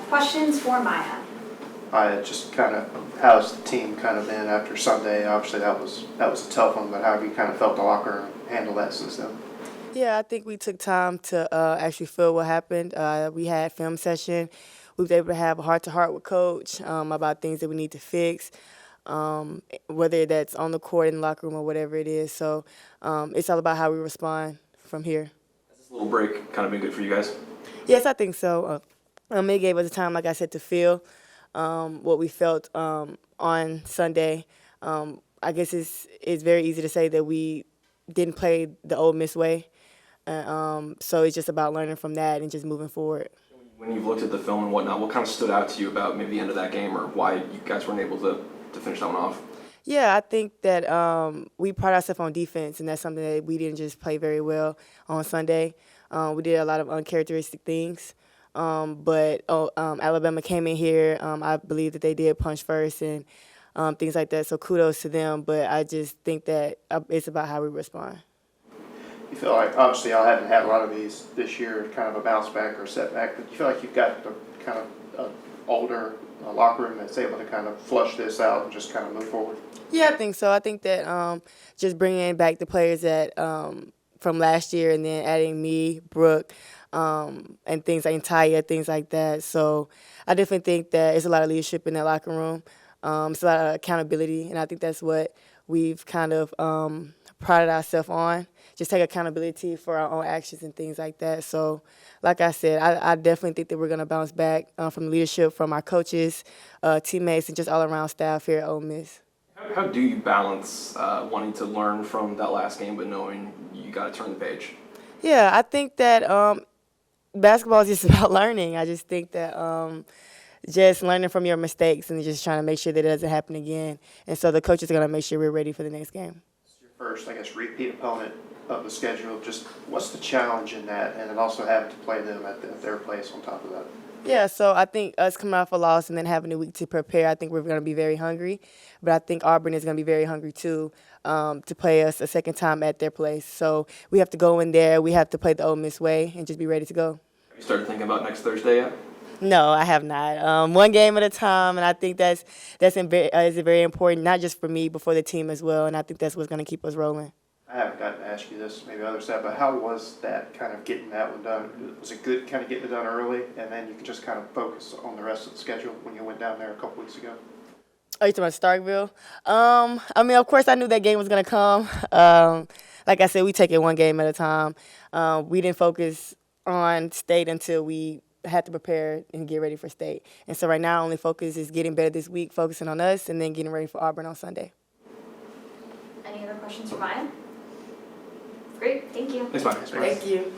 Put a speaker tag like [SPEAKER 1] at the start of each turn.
[SPEAKER 1] Questions for Myah?
[SPEAKER 2] Just kind of, how's the team kind of been after Sunday? Obviously, that was a tough one, but how have you kind of felt the locker room handle that since then?
[SPEAKER 3] Yeah, I think we took time to actually feel what happened. We had film session. We was able to have a heart-to-heart with Coach about things that we need to fix, whether that's on the court, in the locker room, or whatever it is. So it's all about how we respond from here.
[SPEAKER 4] Has this little break kind of been good for you guys?
[SPEAKER 3] Yes, I think so. It gave us time, like I said, to feel what we felt on Sunday. I guess it's very easy to say that we didn't play the Ole Miss way. So it's just about learning from that and just moving forward.
[SPEAKER 4] When you've looked at the film and whatnot, what kind of stood out to you about maybe the end of that game or why you guys weren't able to finish that one off?
[SPEAKER 3] Yeah, I think that we pride ourselves on defense, and that's something that we didn't just play very well on Sunday. We did a lot of uncharacteristic things. But Alabama came in here. I believe that they did punch first and things like that. So kudos to them. But I just think that it's about how we respond.
[SPEAKER 2] You feel like, obviously, y'all haven't had a lot of these this year, kind of a bounce back or a setback, but you feel like you've got the kind of older locker room that's able to kind of flush this out and just kind of move forward?
[SPEAKER 3] Yeah, I think so. I think that just bringing back the players that from last year and then adding me, Brooke, and things like Tyah, things like that. So I definitely think that it's a lot of leadership in that locker room. It's a lot of accountability, and I think that's what we've kind of prided ourselves on. Just take accountability for our own actions and things like that. So, like I said, I definitely think that we're going to bounce back from leadership from our coaches, teammates, and just all-around staff here at Ole Miss.
[SPEAKER 4] How do you balance wanting to learn from that last game but knowing you got to turn the page?
[SPEAKER 3] Yeah, I think that basketball is just about learning. I just think that just learning from your mistakes and just trying to make sure that it doesn't happen again. And so the coaches are going to make sure we're ready for the next game.
[SPEAKER 2] It's your first, I guess, repeat opponent of the schedule. Just what's the challenge in that, and then also having to play them at their place on top of that?
[SPEAKER 3] Yeah, so I think us coming off a loss and then having a week to prepare, I think we're going to be very hungry. But I think Auburn is going to be very hungry too to play us a second time at their place. So we have to go in there. We have to play the Ole Miss way and just be ready to go.
[SPEAKER 4] Have you started thinking about next Thursday yet?
[SPEAKER 3] No, I have not. One game at a time, and I think that's is very important, not just for me, but for the team as well. And I think that's what's going to keep us rolling.
[SPEAKER 2] I haven't gotten to ask you this, maybe others have, but how was that kind of getting that one done? Was it good kind of getting it done early, and then you could just kind of focus on the rest of the schedule when you went down there a couple weeks ago?
[SPEAKER 3] Oh, you talking about Starkville? I mean, of course, I knew that game was going to come. Like I said, we take it one game at a time. We didn't focus on state until we had to prepare and get ready for state. And so right now, our only focus is getting better this week, focusing on us, and then getting ready for Auburn on Sunday.
[SPEAKER 1] Any other questions for Myah? Great, thank you.
[SPEAKER 4] Thanks, Mike.
[SPEAKER 3] Thank you.